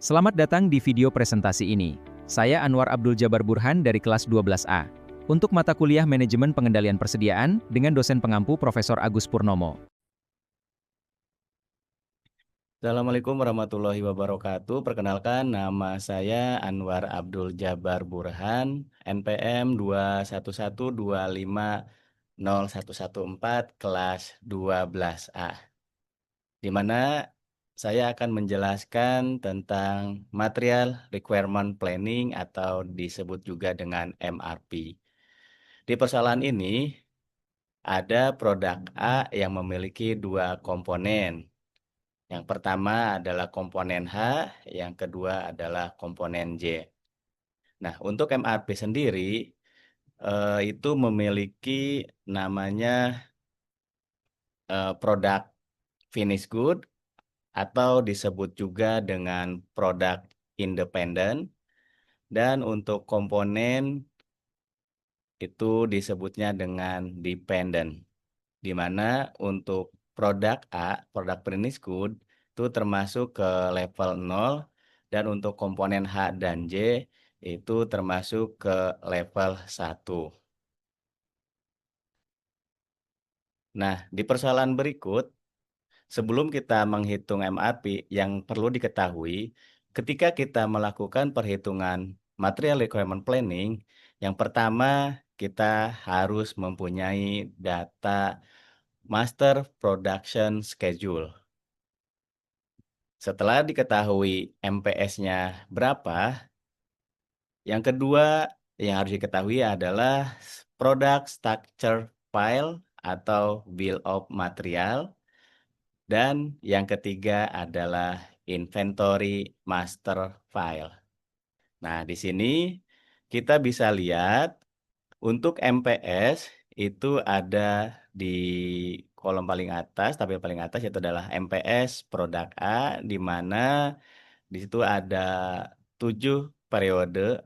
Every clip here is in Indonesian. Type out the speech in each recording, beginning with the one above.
Selamat datang di video presentasi ini. Saya Anwar Abdul Jabar Burhan dari kelas 12A. Untuk mata kuliah Manajemen Pengendalian Persediaan dengan dosen pengampu Profesor Agus Purnomo. Assalamualaikum warahmatullahi wabarakatuh. Perkenalkan, nama saya Anwar Abdul Jabar Burhan, NPM 211250114 kelas 12A, di mana saya akan menjelaskan tentang Material Requirement Planning atau disebut juga dengan MRP. Di persoalan ini, ada produk A yang memiliki dua komponen. Yang pertama adalah komponen H, yang kedua adalah komponen J. Nah, untuk MRP sendiri, itu memiliki namanya produk finished good atau disebut juga dengan produk independen. Dan untuk komponen itu disebutnya dengan dependent. Di mana untuk produk A, produk finished good, itu termasuk ke level 0, dan untuk komponen H dan J itu termasuk ke level 1. Nah, di persoalan berikut, sebelum kita menghitung MRP, yang perlu diketahui, ketika kita melakukan perhitungan Material Requirement Planning, yang pertama kita harus mempunyai data Master Production Schedule. Setelah diketahui MPS-nya berapa, yang kedua yang harus diketahui adalah Product Structure File atau Bill of Material. Dan yang ketiga adalah Inventory Master File. Nah, di sini kita bisa lihat untuk MPS itu ada di kolom paling atas, tabel paling atas, yaitu adalah MPS produk A, di mana di situ ada 7 periode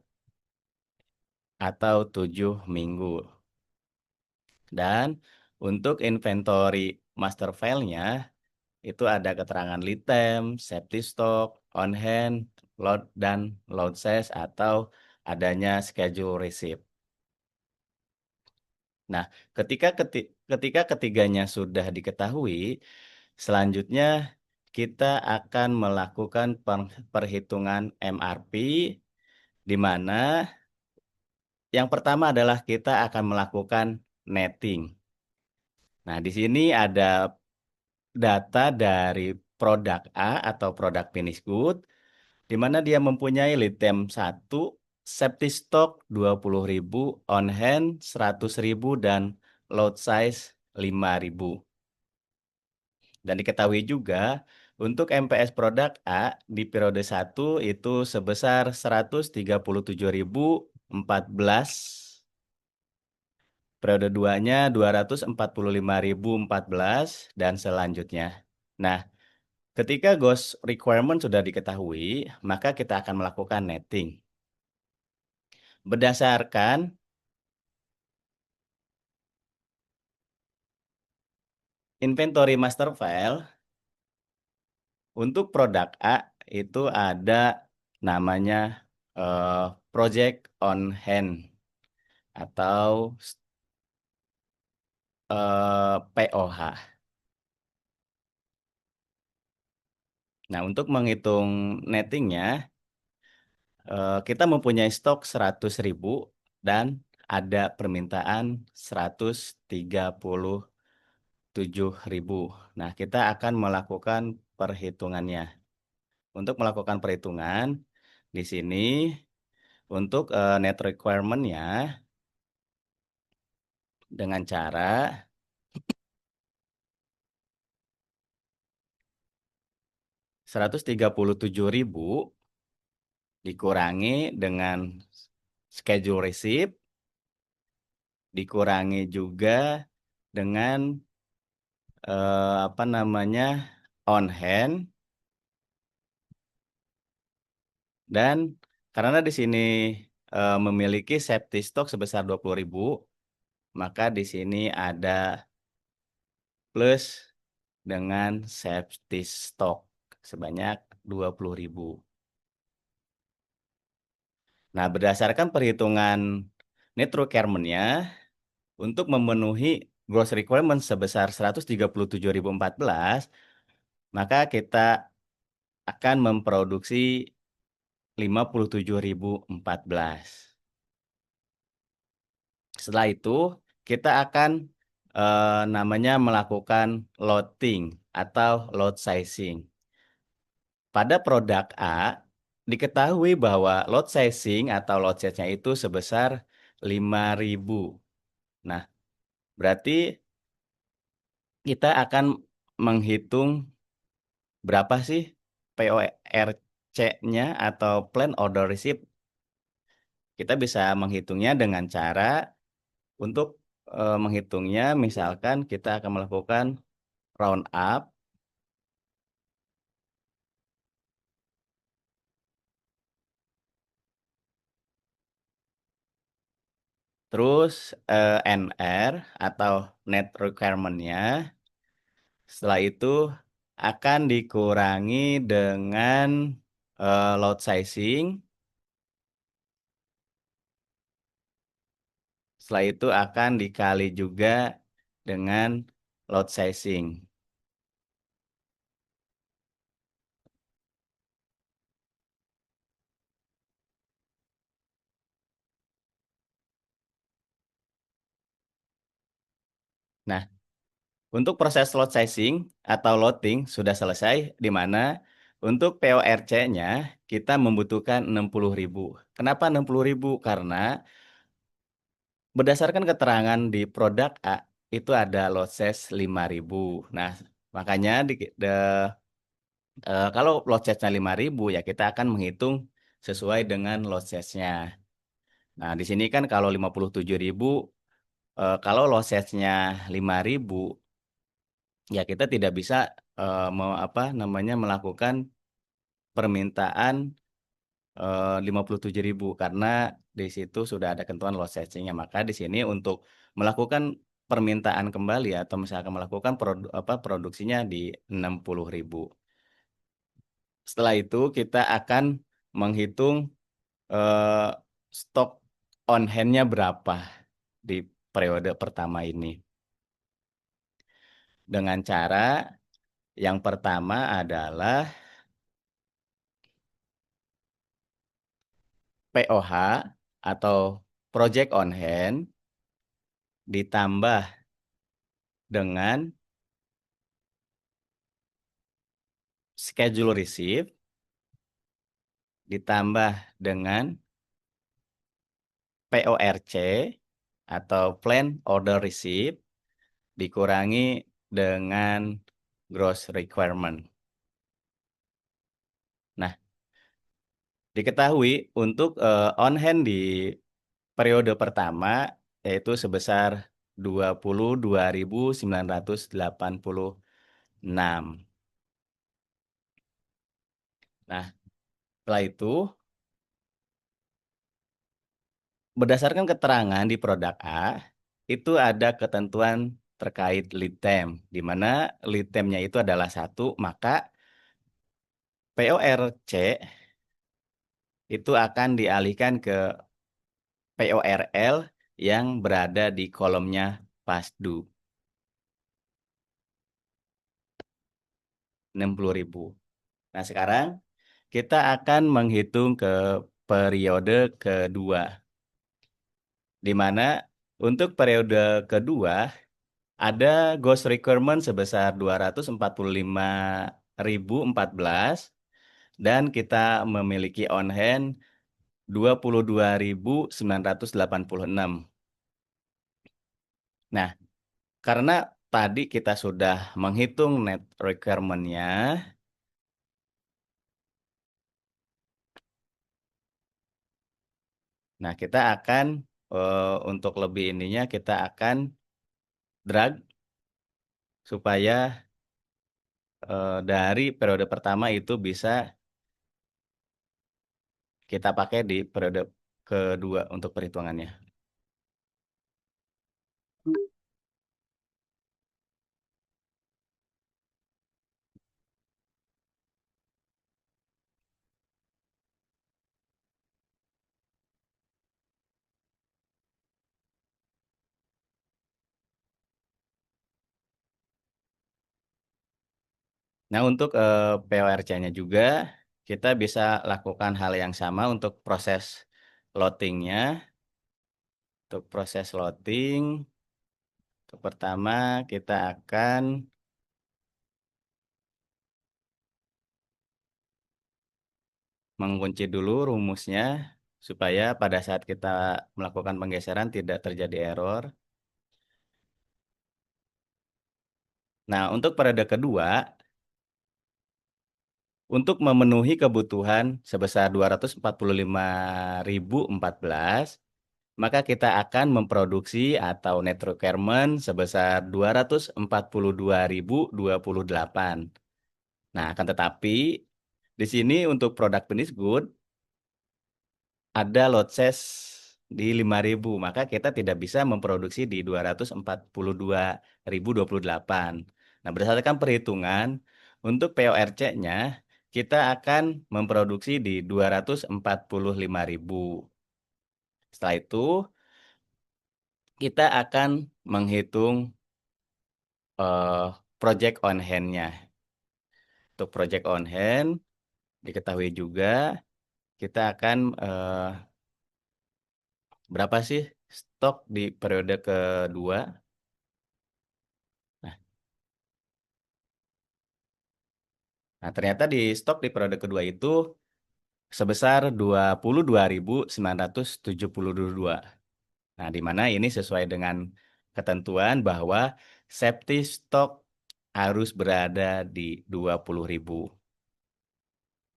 atau 7 minggu. Dan untuk inventory master file-nya itu ada keterangan lead time, safety stock, on hand, load, dan load size atau adanya schedule receipt. Nah, ketika ketiganya sudah diketahui, selanjutnya kita akan melakukan perhitungan MRP, di mana yang pertama adalah kita akan melakukan netting. Nah, di sini ada data dari produk A atau produk finished good, di mana dia mempunyai lead time 1, safety stock 20.000, on hand 100.000, dan load size 5.000. Dan diketahui juga untuk MPS produk A di periode 1 itu sebesar 137.014, periode 2-nya 245.014, dan selanjutnya. Nah, ketika GOS requirement sudah diketahui, maka kita akan melakukan netting. Berdasarkan inventory master file, untuk produk A itu ada namanya project on hand atau POH. Nah, untuk menghitung nettingnya, kita mempunyai stok 100.000 dan ada permintaan 137.000. Nah, kita akan melakukan perhitungannya. Untuk melakukan perhitungan, di sini untuk net requirement-nya dengan cara 137.000 dikurangi dengan schedule receipt, dikurangi juga dengan on hand, dan karena di sini memiliki safety stock sebesar 20.000, maka di sini ada plus dengan safety stock sebanyak 20.000. Nah, berdasarkan perhitungan net requirement-nya, untuk memenuhi gross requirement sebesar 137.014, maka kita akan memproduksi 57.014. Setelah itu, kita akan namanya melakukan loading atau load sizing. Pada produk A, diketahui bahwa load sizing atau load size-nya itu sebesar 5.000. Nah, berarti kita akan menghitung berapa sih PORC-nya atau Plan Order Receipt. Kita bisa menghitungnya dengan cara untuk menghitungnya, misalkan kita akan melakukan round up, terus NR atau net requirement-nya. Setelah itu akan dikurangi dengan load sizing. Setelah itu akan dikali juga dengan load sizing. Nah, untuk proses load sizing atau loading sudah selesai, di mana untuk PORC-nya kita membutuhkan 60.000. Kenapa 60.000? Karena berdasarkan keterangan di produk A, itu ada load size 5.000. Nah, makanya kalau load size-nya 5.000, ya kita akan menghitung sesuai dengan load size-nya. Nah, di sini kan kalau 57.000, kalau load size-nya 5.000, ya kita tidak bisa melakukan permintaan 57.000 karena di situ sudah ada ketentuan load sizing-nya. Maka di sini untuk melakukan permintaan kembali atau misalkan melakukan produksinya di 60.000. Setelah itu kita akan menghitung eh, stok on hand-nya berapa di periode pertama ini. Dengan cara yang pertama adalah POH atau project on hand ditambah dengan schedule receipt ditambah dengan PORC atau Plan Order Receipt dikurangi dengan Gross Requirement. Nah, diketahui untuk on hand di periode pertama yaitu sebesar 22.986. Nah, setelah itu berdasarkan keterangan di produk A, itu ada ketentuan terkait lead time, di mana lead time-nya itu adalah 1, maka PORC itu akan dialihkan ke PORL yang berada di kolomnya PASDU, 60.000. Nah, sekarang kita akan menghitung ke periode kedua, di mana untuk periode kedua ada ghost requirement sebesar 245.014 dan kita memiliki on hand 22.986. Nah, karena tadi kita sudah menghitung net requirement-nya, nah kita akan untuk lebih ininya kita akan drag supaya dari periode pertama itu bisa kita pakai di periode kedua untuk perhitungannya. Nah, untuk PORC-nya juga kita bisa lakukan hal yang sama untuk proses loading-nya. Untuk proses loading, untuk pertama kita akan mengunci dulu rumusnya supaya pada saat kita melakukan penggeseran tidak terjadi error. Nah, untuk periode kedua, untuk memenuhi kebutuhan sebesar 245.014, maka kita akan memproduksi atau net requirement sebesar 242.028. Nah, akan tetapi di sini untuk produk finished good ada lot size di 5.000, maka kita tidak bisa memproduksi di 242.028. Nah, berdasarkan perhitungan, untuk PORC-nya kita akan memproduksi di 245.000. Setelah itu, kita akan menghitung project on hand-nya. Untuk project on hand, diketahui juga kita akan berapa sih stok di periode kedua. Nah, ternyata di stok di periode kedua itu sebesar 22.972. Nah, di mana ini sesuai dengan ketentuan bahwa safety stock harus berada di 20.000.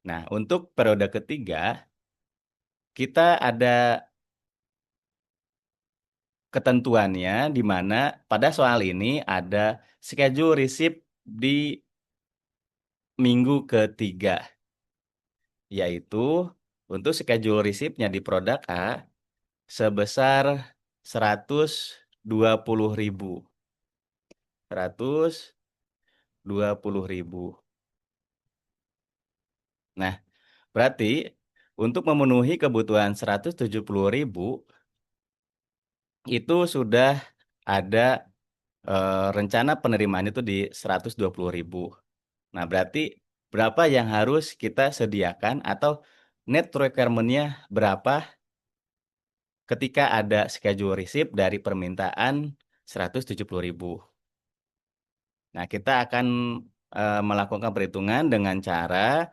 Nah, untuk periode ketiga, kita ada ketentuannya di mana pada soal ini ada schedule receipt di minggu ketiga, yaitu untuk schedule receipt-nya di produk A sebesar 120.000. 120.000. Nah, berarti untuk memenuhi kebutuhan 170.000 itu sudah ada rencana penerimaan itu di 120.000. Nah, berarti berapa yang harus kita sediakan atau net requirement-nya berapa ketika ada schedule receipt dari permintaan 170.000. Nah, kita akan melakukan perhitungan dengan cara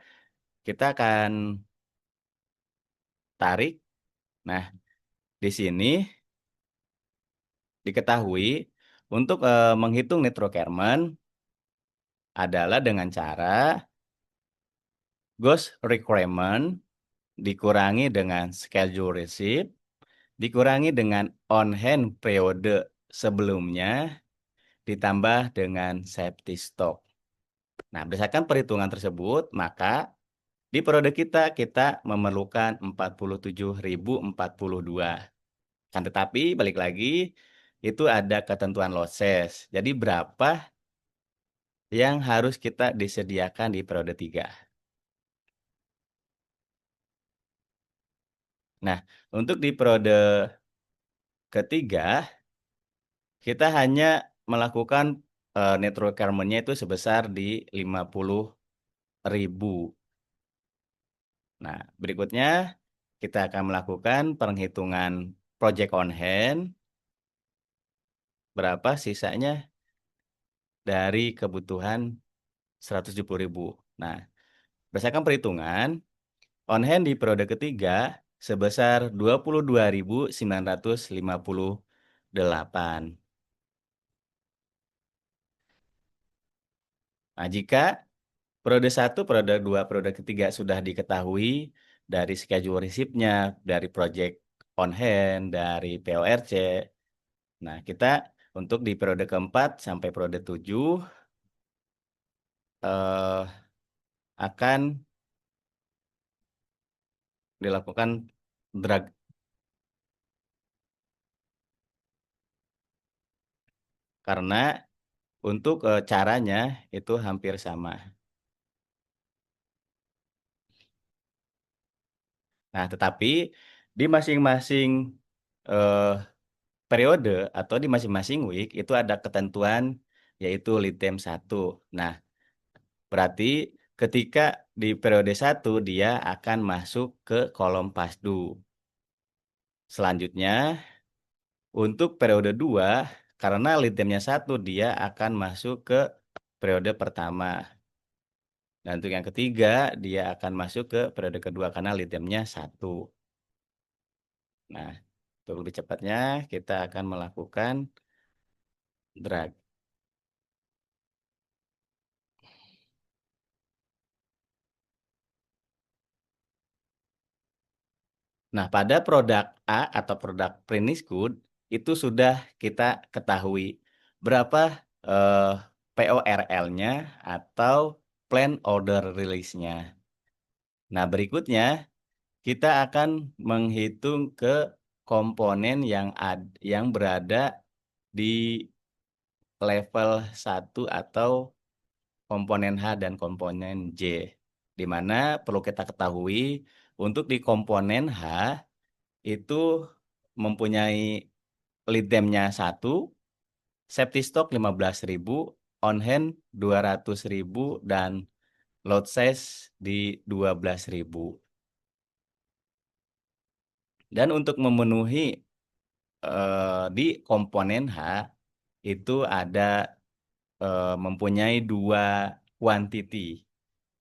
kita akan tarik. Nah, di sini diketahui untuk menghitung net requirement adalah dengan cara gross requirement dikurangi dengan schedule receipt dikurangi dengan on hand periode sebelumnya ditambah dengan safety stock. Nah, berdasarkan perhitungan tersebut, maka di periode kita memerlukan 47.042. Kan tetapi balik lagi itu ada ketentuan losses. Jadi berapa yang harus kita disediakan di periode 3. Nah, untuk di periode ketiga kita hanya melakukan net requirement-nya itu sebesar di 50.000. Nah, berikutnya kita akan melakukan penghitungan project on hand. Berapa sisanya dari kebutuhan 170.000. Nah, berdasarkan perhitungan, on hand di periode ketiga sebesar 22.958. Nah, jika periode 1, periode 2, periode ketiga sudah diketahui dari schedule receipt-nya, dari project on hand, dari PORC. Nah, kita untuk di periode keempat sampai periode 7 eh, akan dilakukan drag karena untuk caranya itu hampir sama. Nah, tetapi di masing-masing eh, periode atau di masing-masing week itu ada ketentuan yaitu lead time 1. Nah, Berarti ketika di periode 1 dia akan masuk ke kolom pasdu. Selanjutnya untuk periode 2 karena litemnya 1 dia akan masuk ke periode pertama. Dan untuk yang ketiga dia akan masuk ke periode kedua karena litemnya 1. Nah, untuk lebih cepatnya kita akan melakukan drag. Nah, pada produk A atau produk Prince Good itu sudah kita ketahui berapa PORL-nya atau Plan Order Release-nya. Nah, berikutnya kita akan menghitung ke komponen yang berada di level 1 atau komponen H dan komponen J. Di mana perlu kita ketahui untuk di komponen H itu mempunyai lead time-nya 1, safety stock 15.000, on hand 200.000 dan lot size di 12.000. Dan untuk memenuhi di komponen H itu ada mempunyai 2 quantity.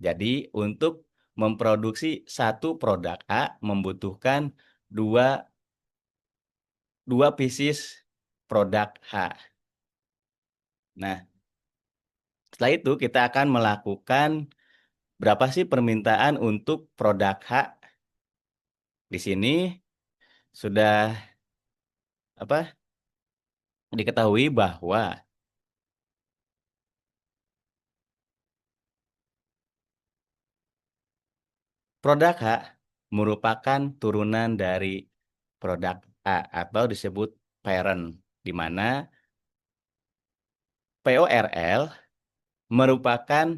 Jadi untuk memproduksi satu produk A membutuhkan dua pieces produk H. Nah, setelah itu kita akan melakukan berapa sih permintaan untuk produk H. Di sini sudah diketahui bahwa produk H merupakan turunan dari produk A atau disebut parent, di mana PORL merupakan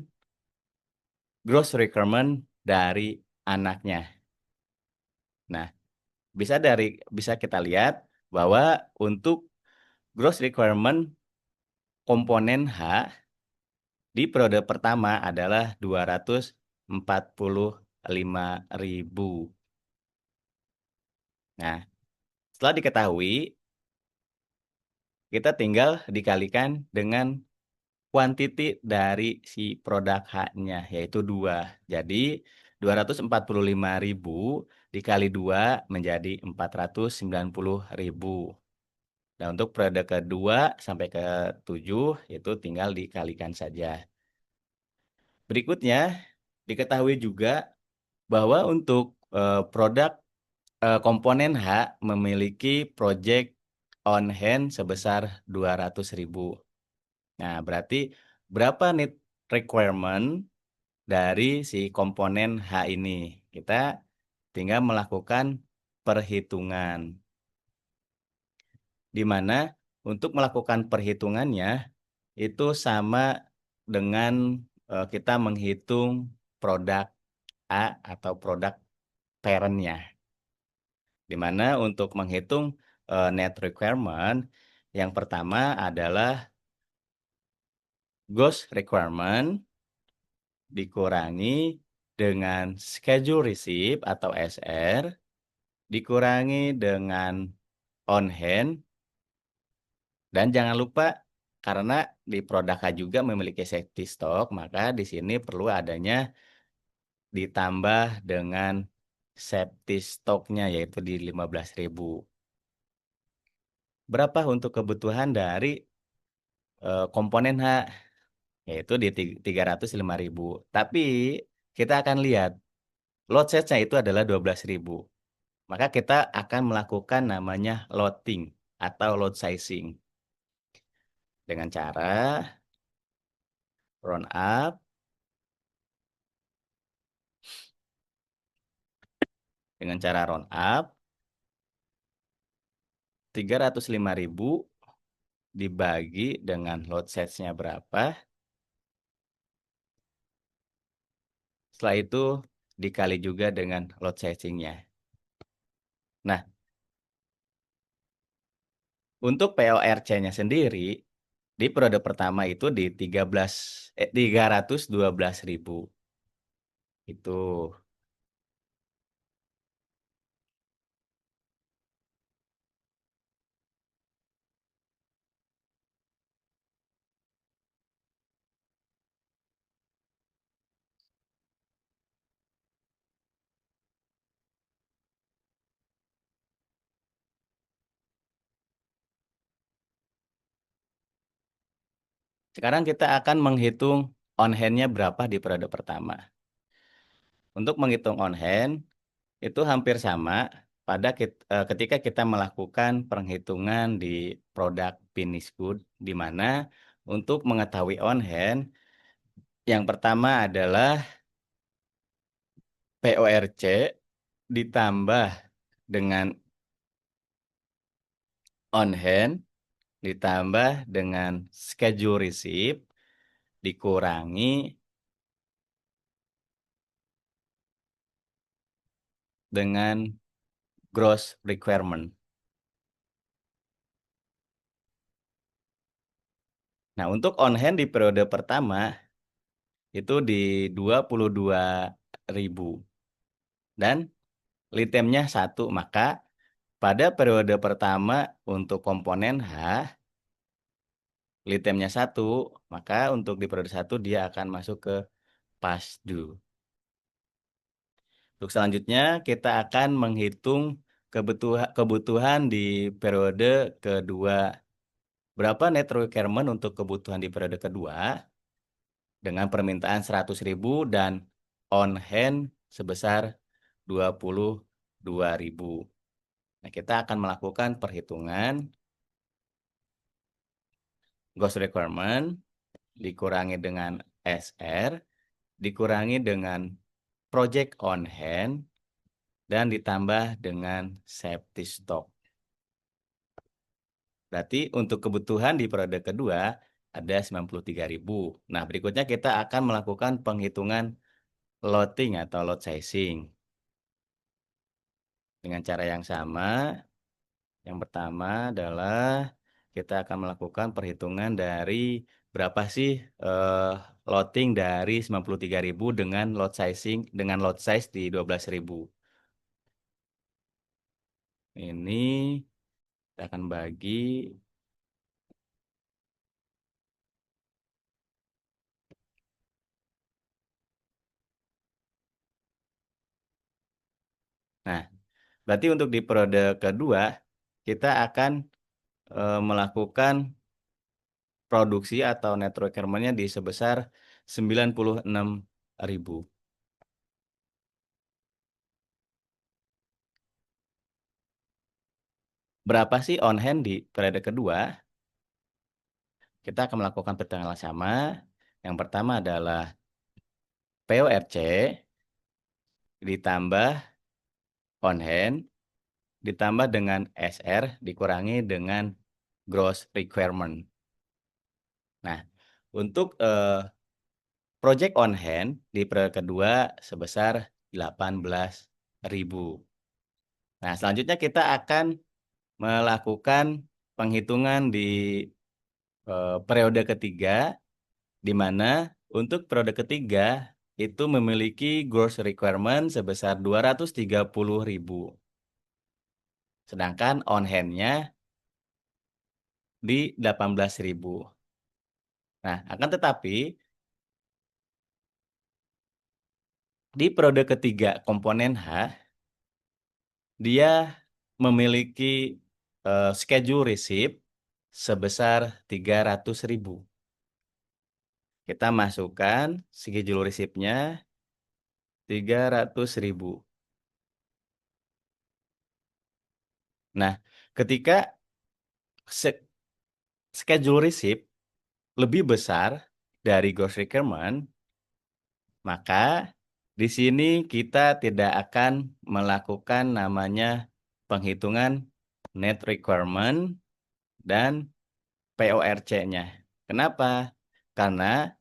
gross requirement dari anaknya. Nah, bisa kita lihat bahwa untuk gross requirement komponen H di periode pertama adalah 245.000. Nah, setelah diketahui, kita tinggal dikalikan dengan quantity dari si produk H-nya, yaitu 2. Jadi, 245.000 dikali 2 menjadi 490.000. Nah, untuk periode kedua sampai ke 7 itu tinggal dikalikan saja. Berikutnya, diketahui juga bahwa untuk produk komponen H memiliki project on hand sebesar 200.000. Nah, berarti berapa need requirement dari si komponen H ini? Kita tinggal melakukan perhitungan. Di mana untuk melakukan perhitungannya itu sama dengan kita menghitung produk A atau produk parent-nya. Di mana untuk menghitung net requirement yang pertama adalah gross requirement dikurangi dengan schedule receipt atau SR dikurangi dengan on hand, dan jangan lupa karena di produk H juga memiliki safety stock, maka di sini perlu adanya ditambah dengan safety stock-nya yaitu di 15.000. Berapa untuk kebutuhan dari komponen H? Yaitu di 305.000. Tapi kita akan lihat load size-nya itu adalah 12.000. Maka kita akan melakukan namanya loading atau load sizing. Dengan cara round up, dengan cara round up 305.000 dibagi dengan load size-nya berapa. Setelah itu dikali juga dengan load sizing-nya. Nah, untuk PORC-nya sendiri Di periode pertama itu di 312.000 itu. Sekarang kita akan menghitung on hand-nya berapa di periode pertama. Untuk menghitung on hand itu hampir sama ketika kita melakukan perhitungan di produk finished good, di mana untuk mengetahui on hand, yang pertama adalah PORC ditambah dengan on hand, ditambah dengan schedule receipt, dikurangi dengan gross requirement. Nah, untuk on hand di periode pertama itu di 22.000 dan lead time-nya 1, maka pada periode pertama untuk komponen H lead time-nya 1, maka untuk di periode 1 dia akan masuk ke past due. Untuk selanjutnya kita akan menghitung kebutuhan di periode kedua. Berapa net requirement untuk kebutuhan di periode kedua dengan permintaan 100.000 dan on hand sebesar 22.000. Nah, kita akan melakukan perhitungan gross requirement dikurangi dengan SR, dikurangi dengan project on hand, dan ditambah dengan safety stock. Berarti untuk kebutuhan di periode kedua ada 93.000. Nah, berikutnya kita akan melakukan penghitungan loading atau load sizing. Dengan cara yang sama, yang pertama adalah kita akan melakukan perhitungan dari berapa sih loading dari 93.000 dengan load sizing dengan load size di 12.000. Ini kita akan bagi. Nah, berarti untuk di periode kedua kita akan melakukan produksi atau net requirement-nya di sebesar 96.000. Berapa sih on hand di periode kedua? Kita akan melakukan perhitungan yang sama. Yang pertama adalah PORC ditambah on hand ditambah dengan SR dikurangi dengan gross requirement. Nah, untuk project on hand di periode kedua sebesar 18.000. Nah, selanjutnya kita akan melakukan penghitungan di periode ketiga, di mana untuk periode ketiga itu memiliki gross requirement sebesar 230.000. Sedangkan on hand-nya di 18.000. Nah, akan tetapi di periode ketiga komponen H, dia memiliki schedule receipt sebesar 300.000. Kita masukkan schedule receipt-nya 300.000. Nah, ketika schedule receipt lebih besar dari gross requirement, maka di sini kita tidak akan melakukan namanya penghitungan net requirement dan PORC-nya. Kenapa? Karena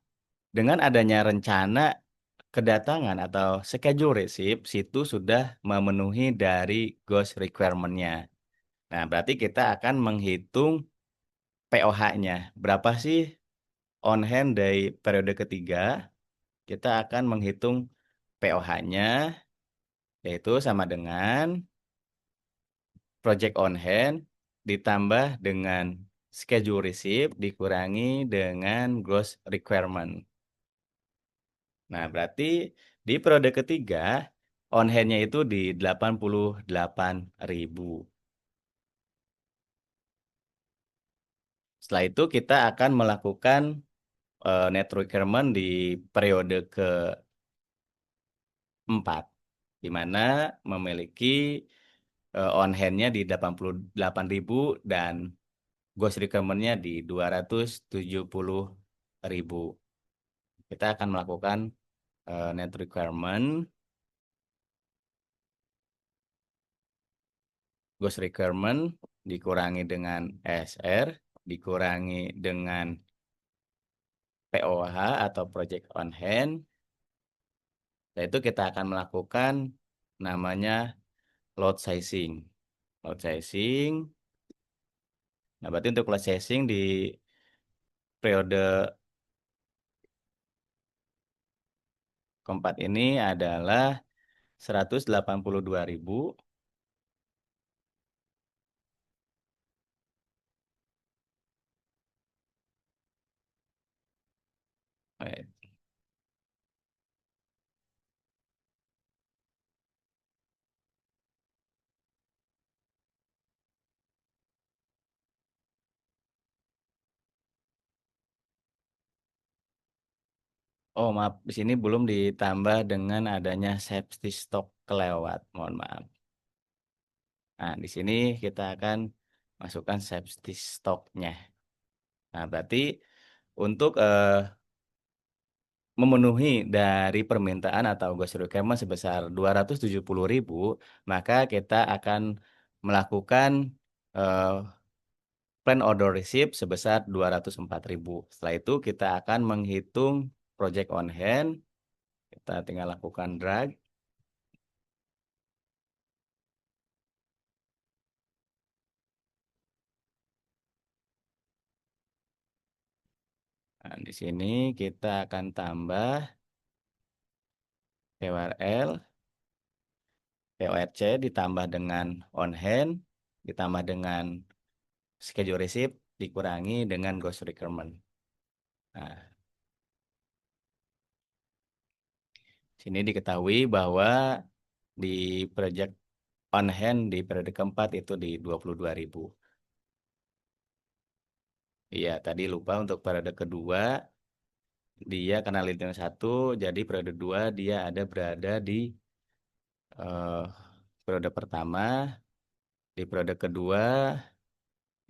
dengan adanya rencana kedatangan atau schedule receipt, situ sudah memenuhi dari gross requirement-nya. Nah, berarti kita akan menghitung POH-nya. Berapa sih on hand dari periode ketiga? Kita akan menghitung POH-nya, yaitu sama dengan project on hand ditambah dengan schedule receipt dikurangi dengan gross requirement. Nah, berarti di periode ketiga on hand-nya itu di 88.000. Setelah itu kita akan melakukan net requirement di periode keempat, di mana memiliki on hand-nya di 88.000 dan gross requirement-nya di 270.000. Kita akan melakukan net requirement, gross requirement dikurangi dengan SR, dikurangi dengan POH atau project on hand, yaitu kita akan melakukan namanya load sizing. Load sizing, nah berarti untuk load sizing di periode keempat ini adalah 182.000. Oh maaf, di sini belum ditambah dengan adanya safety stock kelewat, mohon maaf. Nah, di sini kita akan masukkan safety stocknya. Nah, berarti untuk memenuhi dari permintaan atau gross requirement sebesar 270.000, maka kita akan melakukan eh, plan order receipt sebesar 204.000. Setelah itu kita akan menghitung project on hand. Kita tinggal lakukan drag. Nah, di sini kita akan tambah PORL, PORC ditambah dengan on hand, ditambah dengan schedule receipt, dikurangi dengan gross requirement. Nah, sini diketahui bahwa di project on hand di periode keempat itu di 22.000. Iya, tadi lupa untuk periode kedua, dia karena lintang satu, jadi periode dua dia ada berada di eh, periode pertama, di periode kedua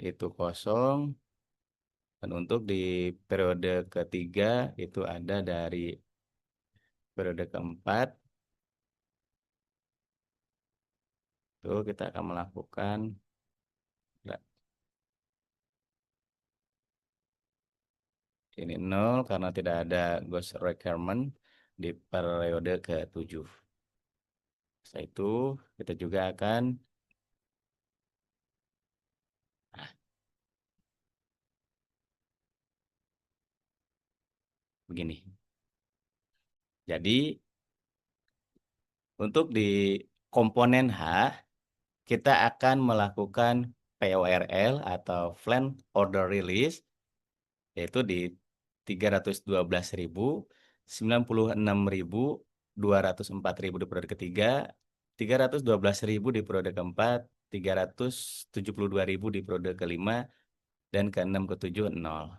itu kosong, dan untuk di periode ketiga itu ada dari periode keempat, itu kita akan melakukan ini 0 karena tidak ada ghost requirement di periode ke-7. Setelah itu kita juga akan nah, begini. Jadi untuk di komponen H kita akan melakukan PORL atau Plan Order Release yaitu di 312.000, 96.000, 204.000 di periode ketiga, 312.000 di periode keempat, 372.000 di periode kelima, dan ke-6 ke-7 0.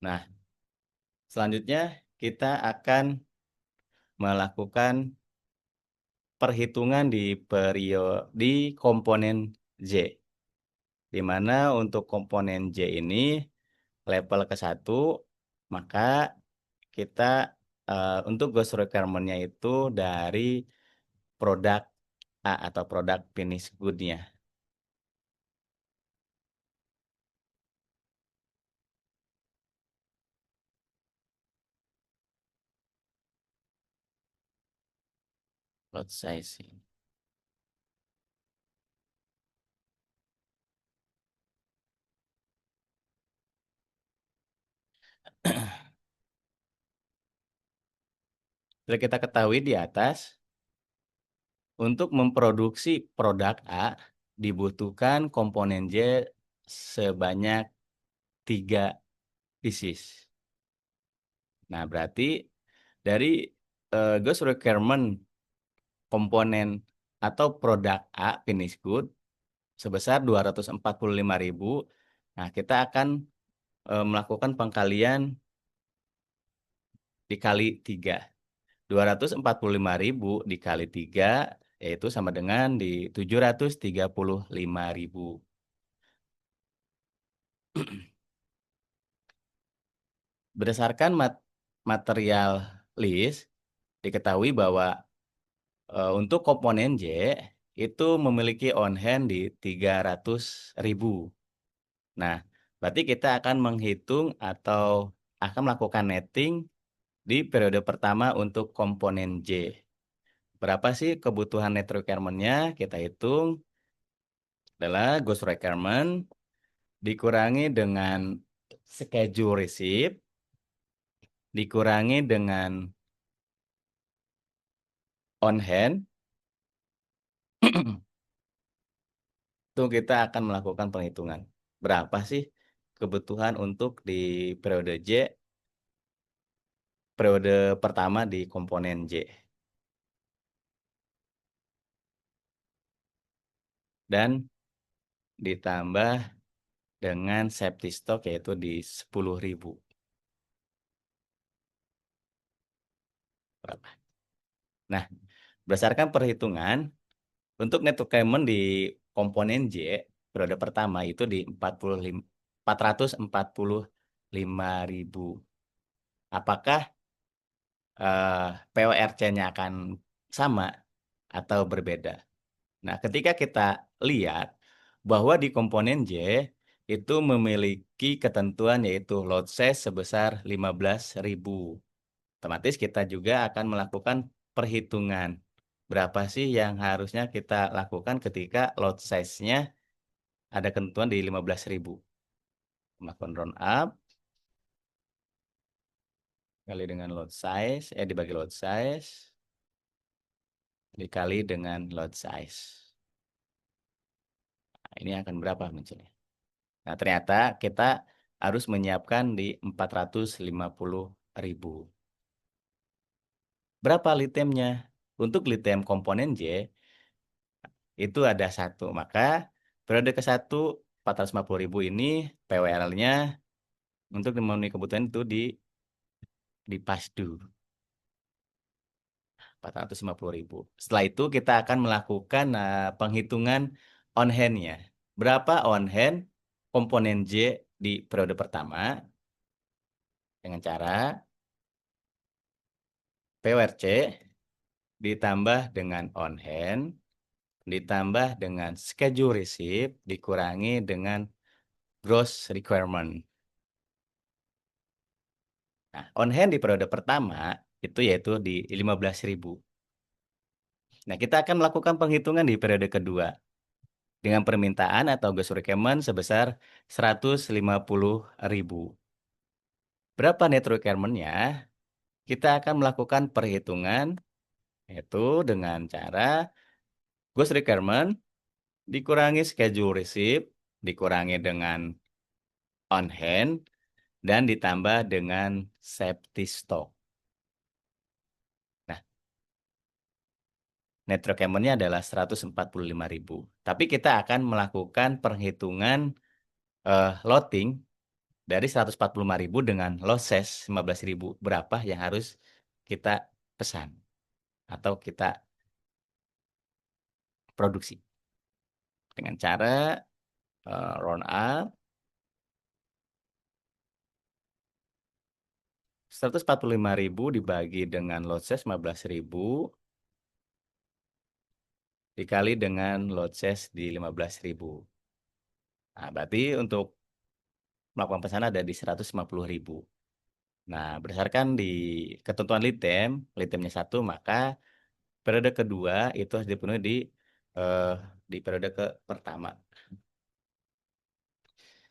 Nah, selanjutnya kita akan melakukan perhitungan di komponen J, di mana untuk komponen J ini level ke-1, maka kita untuk gross requirement-nya itu dari produk A atau produk finish good-nya. Lot sizing. Setelah kita ketahui di atas, untuk memproduksi produk A dibutuhkan komponen J sebanyak 3 pieces. Nah, berarti dari gross requirement komponen atau produk A finished good sebesar 245.000. Nah, kita akan melakukan pengkalian dikali 3. 245.000 dikali 3 yaitu sama dengan di 735.000. Berdasarkan material list, diketahui bahwa untuk komponen J itu memiliki on hand di 300.000. Nah, berarti kita akan menghitung atau akan melakukan netting di periode pertama untuk komponen J. Berapa sih kebutuhan net requirement-nya? Kita hitung adalah gross requirement dikurangi dengan schedule receipt dikurangi dengan on hand. Itu kita akan melakukan penghitungan. Berapa sih kebutuhan untuk di periode J, periode pertama di komponen J. Dan ditambah dengan safety stock yaitu di 10.000. Berapa? Nah, berdasarkan perhitungan, untuk net requirement di komponen J, periode pertama itu di 445.000. Apakah PORC-nya akan sama atau berbeda? Nah, ketika kita lihat bahwa di komponen J itu memiliki ketentuan yaitu load size sebesar 15.000. Otomatis kita juga akan melakukan perhitungan berapa sih yang harusnya kita lakukan ketika load size-nya ada ketentuan di 15.000. Melakukan round up kali dengan load size, dibagi load size dikali dengan load size. Nah, ini akan berapa munculnya? Nah, ternyata kita harus menyiapkan di 450.000. Berapa litemnya? Untuk litem komponen J, itu ada 1. Maka periode ke-1, 450.000 ini PWL-nya untuk memenuhi kebutuhan itu di pasdu. 450.000. Setelah itu kita akan melakukan penghitungan on hand-nya. Berapa on hand komponen J di periode pertama? Dengan cara PWRC ditambah dengan on hand, ditambah dengan schedule receipt, dikurangi dengan gross requirement. Nah, on hand di periode pertama itu yaitu di 15.000. Nah, kita akan melakukan penghitungan di periode kedua dengan permintaan atau gross requirement sebesar 150.000. Berapa net requirement-nya? Kita akan melakukan perhitungan yaitu dengan cara gross requirement dikurangi schedule receipt, dikurangi dengan on hand, dan ditambah dengan safety stock. Nah, net requirement-nya adalah 145.000. Tapi kita akan melakukan perhitungan loading dari 145.000 dengan losses 15.000. Berapa yang harus kita pesan atau kita produksi. Dengan cara round up 145.000 dibagi dengan load size 15.000 dikali dengan load size di 15.000. Nah, berarti untuk melakukan pesanan ada di 150.000. Nah, berdasarkan di ketentuan litemnya 1, maka periode kedua itu harus dipenuhi di periode pertama.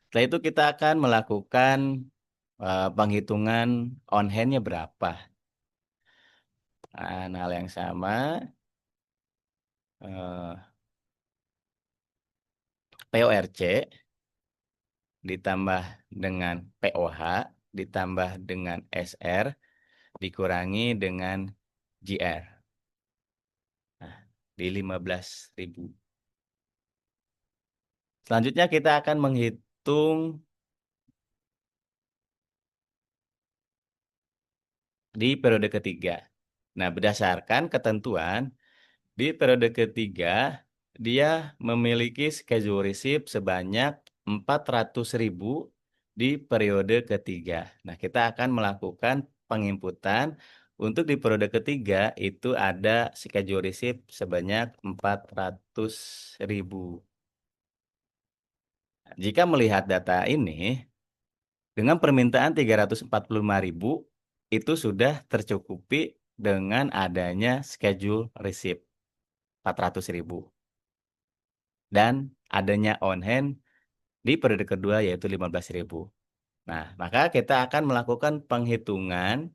Setelah itu kita akan melakukan penghitungan on hand-nya berapa. Hal yang sama, eh, PORC ditambah dengan POH ditambah dengan SR dikurangi dengan GR. Nah, di 15.000. Selanjutnya kita akan menghitung di periode ketiga. Nah, berdasarkan ketentuan, di periode ketiga, dia memiliki schedule receipt sebanyak 400.000 di periode ketiga. Nah, kita akan melakukan penginputan. Untuk di periode ketiga, itu ada schedule receipt sebanyak 400.000. Jika melihat data ini, dengan permintaan 345.000, itu sudah tercukupi dengan adanya schedule receipt 400.000 dan adanya on hand di periode kedua yaitu 15.000. Nah, maka kita akan melakukan penghitungan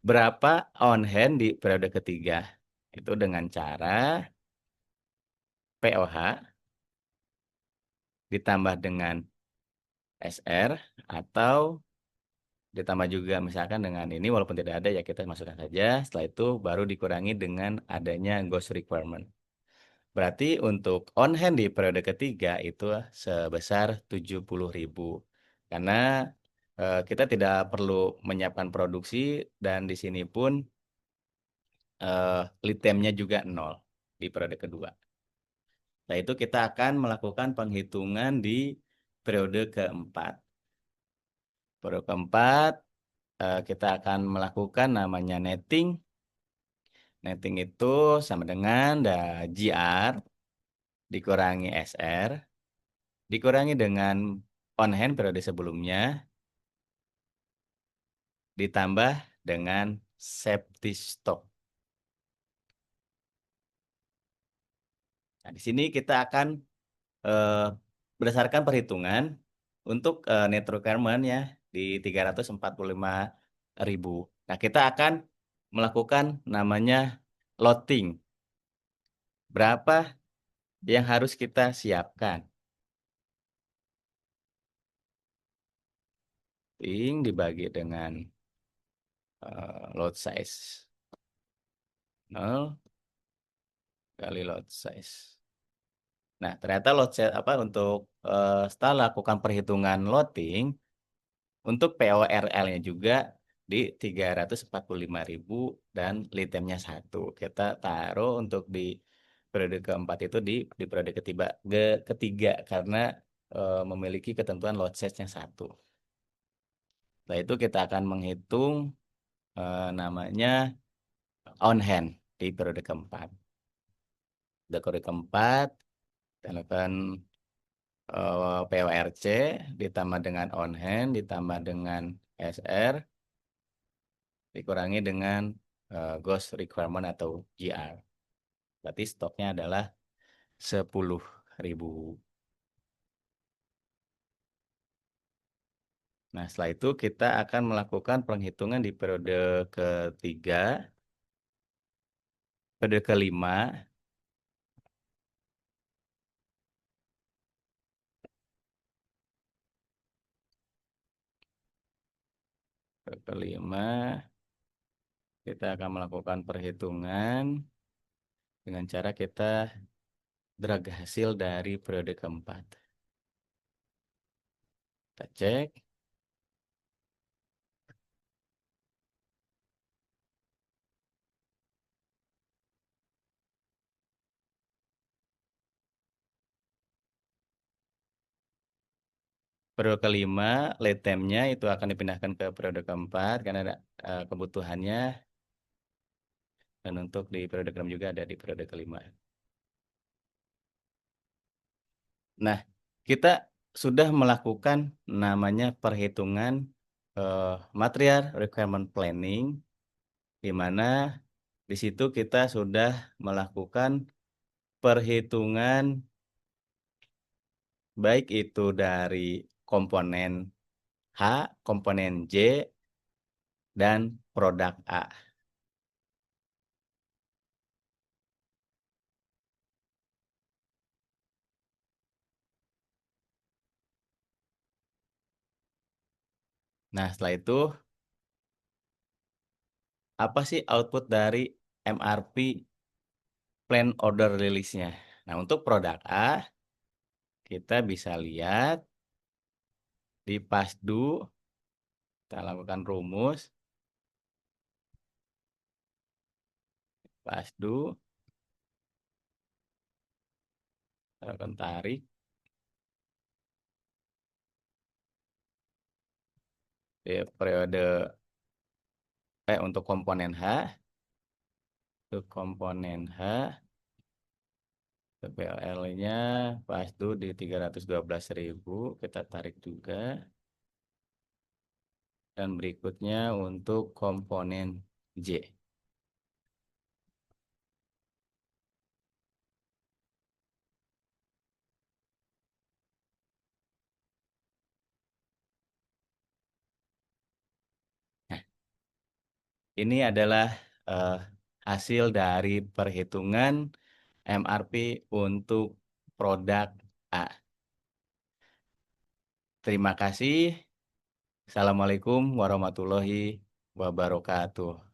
berapa on hand di periode ketiga. Itu dengan cara POH ditambah dengan SR atau ditambah juga misalkan dengan ini, walaupun tidak ada ya kita masukkan saja. Setelah itu baru dikurangi dengan adanya ghost requirement. Berarti untuk on hand di periode ketiga itu sebesar 70.000. Karena kita tidak perlu menyiapkan produksi dan di sini pun lead time-nya juga 0 di periode kedua. Setelah itu kita akan melakukan penghitungan di periode keempat. Periode keempat kita akan melakukan namanya netting. Netting itu sama dengan GR dikurangi SR dikurangi dengan on hand periode sebelumnya ditambah dengan safety stock. Nah, di sini kita akan berdasarkan perhitungan untuk net requirement ya di 345.000. Nah, kita akan melakukan namanya loading. Berapa yang harus kita siapkan? Loading dibagi dengan load size 0 kali load size. Nah, ternyata load size untuk setelah lakukan perhitungan loading untuk PORL-nya juga di 345.000 dan lead time-nya 1. Kita taruh untuk di periode keempat itu di periode ketiga karena memiliki ketentuan load size-nya 1. Setelah itu kita akan menghitung namanya on hand di periode keempat. Di periode keempat, kita lakukan PORC ditambah dengan on hand ditambah dengan SR dikurangi dengan ghost requirement atau GR. Berarti stoknya adalah 10.000. Nah, setelah itu kita akan melakukan penghitungan di periode ketiga, periode kelima, kita akan melakukan perhitungan dengan cara kita drag hasil dari periode keempat. Kita cek. Periode kelima, lead time-nya itu akan dipindahkan ke periode keempat karena ada kebutuhannya. Dan untuk di periode keenam juga ada di periode kelima. Nah, kita sudah melakukan namanya perhitungan material requirement planning, di mana di situ kita sudah melakukan perhitungan baik itu dari komponen H, komponen J, dan produk A. Nah, setelah itu, apa sih output dari MRP plan order release-nya? Nah, untuk produk A, kita bisa lihat di PASDU, kita lakukan rumus, PASDU, kita lakukan tarik, di periode untuk komponen H, untuk komponen H, PLL-nya PASDU di 312.000, kita tarik juga. Dan berikutnya untuk komponen J. Nah, ini adalah eh, hasil dari perhitungan MRP untuk produk A. Terima kasih. Assalamualaikum warahmatullahi wabarakatuh.